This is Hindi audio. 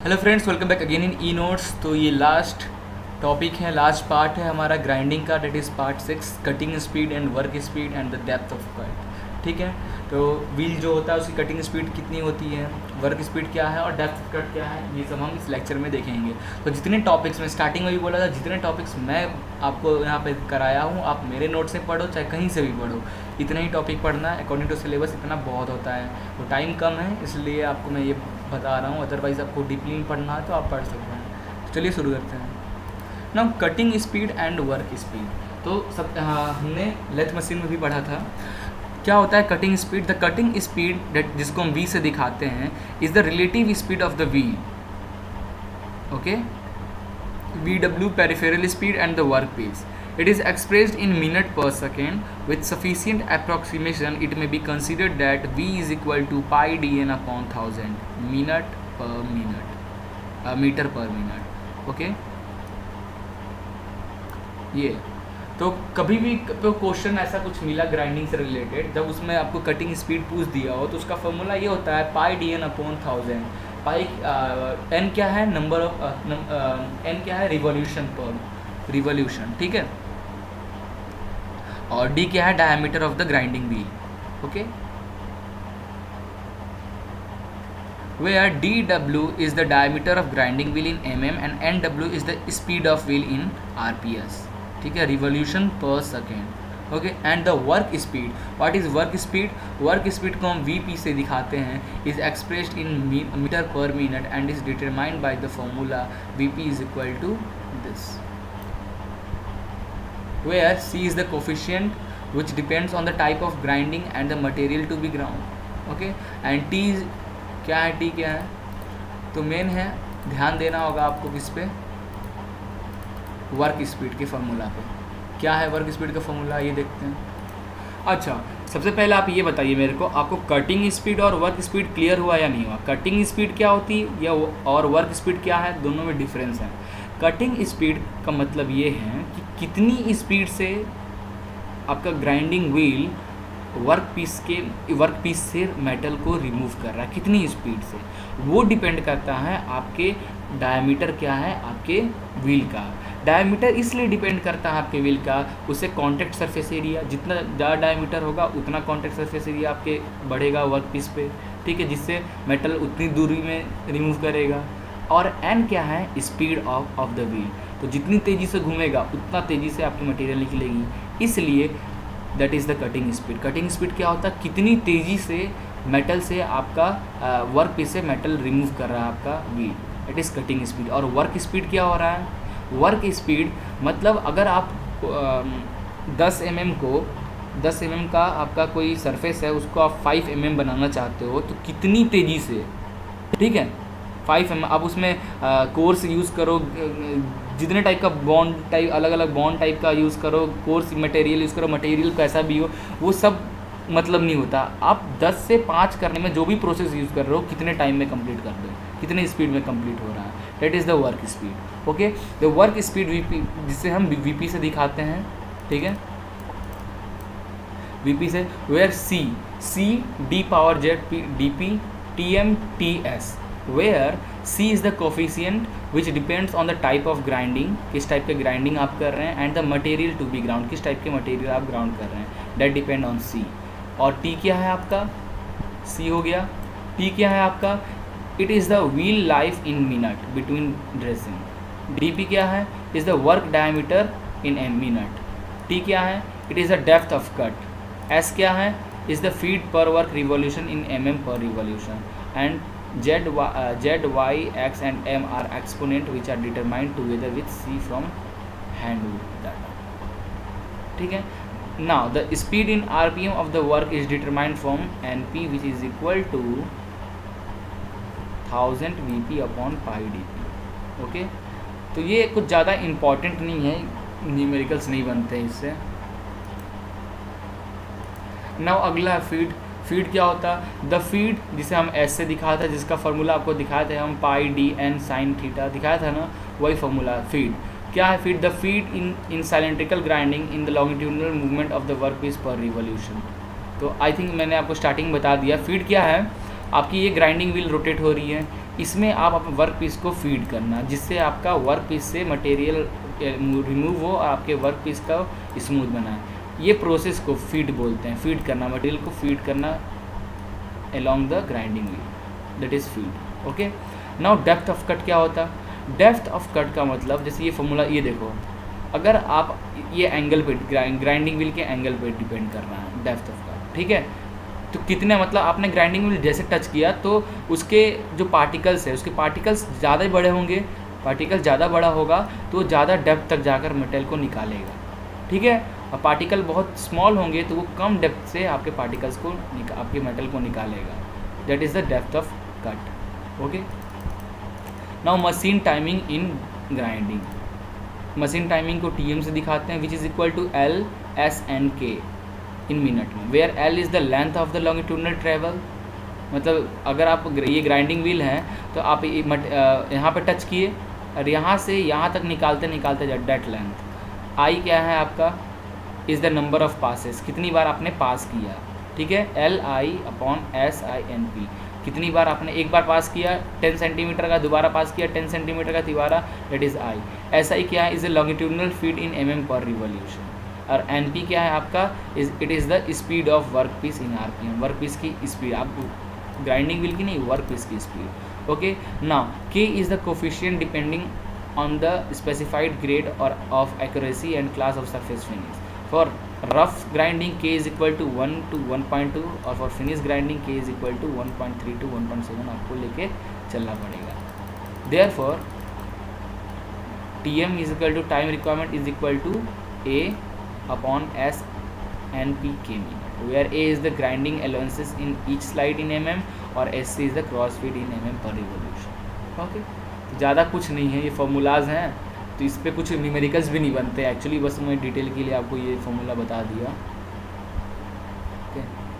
Hello friends, welcome back again in e notes. तो ये लास्ट टॉपिक है, लास्ट पार्ट है हमारा ग्राइंडिंग का, that is part 6, cutting speed and work speed and the depth of cut. ठीक है, तो व्हील जो होता है उसकी कटिंग स्पीड कितनी होती है, वर्क स्पीड क्या है और डेप्थ ऑफ कट क्या है, ये सब हम इस लेक्चर में देखेंगे। तो जितने टॉपिक्स में स्टार्टिंग में भी बोला था, जितने टॉपिक्स मैं आपको यहाँ पे कराया हूँ, आप मेरे नोट से पढ़ो चाहे कहीं से भी पढ़ो, इतना ही टॉपिक पढ़ना है। अकॉर्डिंग टू सिलेबस इतना बहुत होता है, तो टाइम कम है इसलिए आपको मैं ये बता रहा हूँ। अदरवाइज़ आपको डीपली पढ़ना है तो आप पढ़ सकते हैं। तो चलिए शुरू करते हैं। Now cutting speed and work speed, तो सब हमने लेथ मशीन में भी पढ़ा था। क्या होता है cutting speed? The cutting speed जिसको हम वी से दिखाते हैं is the relative speed of the wheel. Okay, V W peripheral speed and the work piece. It is expressed in minute per second. With sufficient approximation, it may be considered that V is equal to pi dn upon 1000 minute per minute, meter per minute. Okay? ये तो कभी भी क्वेश्चन ऐसा कुछ मिला ग्राइंडिंग से रिलेटेड, जब उसमें आपको कटिंग स्पीड पूछ दिया हो तो उसका फॉर्मूला ये होता है पाई डी एन अपॉन 1000। पाई एन क्या है, नंबर ऑफ एन क्या है, रिवॉल्यूशन पर रिवॉल्यूशन। ठीक है, और डी क्या है, diameter of the grinding wheel. Okay, where D W is the diameter of grinding wheel in mm and N W is the speed of wheel in rps। ठीक है, revolution per second. Okay, and the work speed, what is work speed? Work speed को हम vp से दिखाते हैं, is expressed in metre per minute and is determined by the formula vp is equal to this, where C is the coefficient which depends on the type of grinding and the material to be ground. Okay, and T क्या है, T क्या है? तो मेन है, ध्यान देना होगा आपको किस पे, वर्क स्पीड के फार्मूला पे। क्या है वर्क स्पीड का फार्मूला, ये देखते हैं। अच्छा, सबसे पहले आप ये बताइए मेरे को, आपको कटिंग स्पीड और वर्क स्पीड क्लियर हुआ या नहीं हुआ? कटिंग स्पीड क्या होती है या और वर्क स्पीड क्या है, दोनों में डिफरेंस है। कटिंग स्पीड का मतलब ये है कि कितनी स्पीड से आपका ग्राइंडिंग व्हील वर्क पीस से मेटल को रिमूव कर रहा है, कितनी स्पीड से, वो डिपेंड करता है आपके डायमीटर क्या है, आपके व्हील का। डायमीटर इसलिए डिपेंड करता है आपके व्हील का, उससे कॉन्टैक्ट सरफेस एरिया, जितना ज़्यादा डायमीटर होगा उतना कॉन्टैक्ट सरफेस एरिया आपके बढ़ेगा वर्क पीस पे। ठीक है, जिससे मेटल उतनी दूरी में रिमूव करेगा। और एन क्या है, स्पीड ऑफ द व्हील, तो जितनी तेज़ी से घूमेगा उतना तेज़ी से आपकी मटेरियल निकलेगी, इसलिए that is the cutting speed. Cutting speed क्या होता है, कितनी तेज़ी से मेटल से आपका वर्क पीस से मेटल रिमूव कर रहा है आपका wheel, that is cutting speed. और वर्क स्पीड क्या हो रहा है, वर्क स्पीड मतलब अगर आप 10 mm का आपका कोई सरफेस है, उसको आप 5 mm बनाना चाहते हो तो कितनी तेज़ी से, ठीक है, 5 mm आप उसमें कोर्स यूज़ करो, जितने टाइप का बॉन्ड टाइप, अलग अलग बॉन्ड टाइप का यूज़ करो, कोर्स मटेरियल यूज़ करो, मटेरियल कैसा भी हो, वो सब मतलब नहीं होता। आप 10 से 5 करने में जो भी प्रोसेस यूज़ कर रहे हो, कितने टाइम में कंप्लीट कर दो, कितने स्पीड में कंप्लीट हो रहा है, that is the work speed. Okay, the work speed VP, जिसे हम वीपी से दिखाते हैं। ठीक है, वीपी से, where C D power Z dp tm ts, where C is the coefficient which depends on the type of grinding, किस टाइप के ग्राइंडिंग आप कर रहे हैं, and the material to be ground, किस टाइप के मटेरियल आप ग्राउंड कर रहे हैं, that depend on C। और T क्या है आपका, C हो गया। T क्या है आपका, it is the wheel life in minute between dressing। DP क्या है, is the work diameter in a minute। T क्या है, it is the depth of cut। S क्या है, is the feet per work revolution in mm per revolution। and Z, Y, X and M are exponent which are determined together with C from hand data। ठीक है, now the speed in RPM of the work is determined from NP which is equal to 1000 VP upon pi dp। Okay, तो ये कुछ ज़्यादा इम्पॉर्टेंट नहीं है, न्यूमेरिकल्स नहीं बनते हैं इससे। नाउ अगला फीड। फीड क्या होता है, द फीड जिसे हम एस से दिखाया था, जिसका फार्मूला आपको दिखाया था हम pi D N sine theta दिखाया था ना, वही फार्मूला फीड। क्या है feed, the feed in cylindrical grinding in the longitudinal movement of the work piece per revolution. तो आई थिंक मैंने आपको स्टार्टिंग बता दिया। फीड क्या है, आपकी ये ग्राइंडिंग व्हील रोटेट हो रही है, इसमें आप अपने वर्क पीस को फीड करना, जिससे आपका वर्क पीस से मटेरियल रिमूव हो और आपके वर्क पीस का स्मूथ बनाए। ये प्रोसेस को फीड बोलते हैं, फीड करना, मटेरियल को फीड करना along the grinding wheel, that is feed. Okay, now depth of cut क्या होता है? डेप्थ ऑफ कट का मतलब, जैसे ये फॉर्मूला, ये देखो, अगर आप ये एंगल पे, ग्राइंडिंग व्हील के एंगल पे डिपेंड कर रहा है डेप्थ ऑफ कट, ठीक है। तो कितने, मतलब आपने ग्राइंडिंग व्हील जैसे टच किया तो उसके जो पार्टिकल्स है, उसके पार्टिकल्स ज़्यादा बड़े होंगे, पार्टिकल ज़्यादा बड़ा होगा तो ज़्यादा डेप्थ तक जाकर मटेरियल को निकालेगा, ठीक है। और पार्टिकल बहुत स्मॉल होंगे तो वो कम डेप्थ से आपके पार्टिकल्स को आपके मेटल को निकालेगा, that is the depth of cut. Okay, now machine timing in grinding. Machine timing को TM से दिखाते हैं, which is equal to L/S/N/K in minute में, where L is the length of the longitudinal travel. मतलब अगर आप ये ग्राइंडिंग व्हील है तो आप यहाँ पे टच किए और यहाँ से यहाँ तक निकालते निकालते डेट लेंथ। I क्या है आपका? Is the number of passes, कितनी बार आपने पास किया, ठीक है। LI/SINP, कितनी बार आपने, एक बार पास किया 10 सेंटीमीटर का, दोबारा पास किया 10 सेंटीमीटर का, तिबारा, दैट इज़ I। SI क्या है? Is the longitudinal feed in mm per revolution. और NP क्या है आपका? It is the speed of work piece in RPM, work piece की स्पीड, आप ग्राइंडिंग व्हील की नहीं, वर्क पीस की speed. Okay, now K is the coefficient depending on the specified grade और of accuracy and class of surface finish. For rough grinding K is equal to 1 to 1.2 और for finish grinding K is equal to 1.3 to 1.7 आपको लेके चलना पड़ेगा। Therefore TM is equal to time requirement is equal to A/S/NP K minute, where A is the grinding allowances in each slide in mm और SC is the cross feed in mm per revolution. Okay, ज़्यादा कुछ नहीं है, ये फॉर्मूलाज हैं, तो इस पर कुछ न्यूमेरिकल्स भी नहीं बनते एक्चुअली, बस मैं डिटेल के लिए आपको ये फॉर्मूला बता दिया। ओके।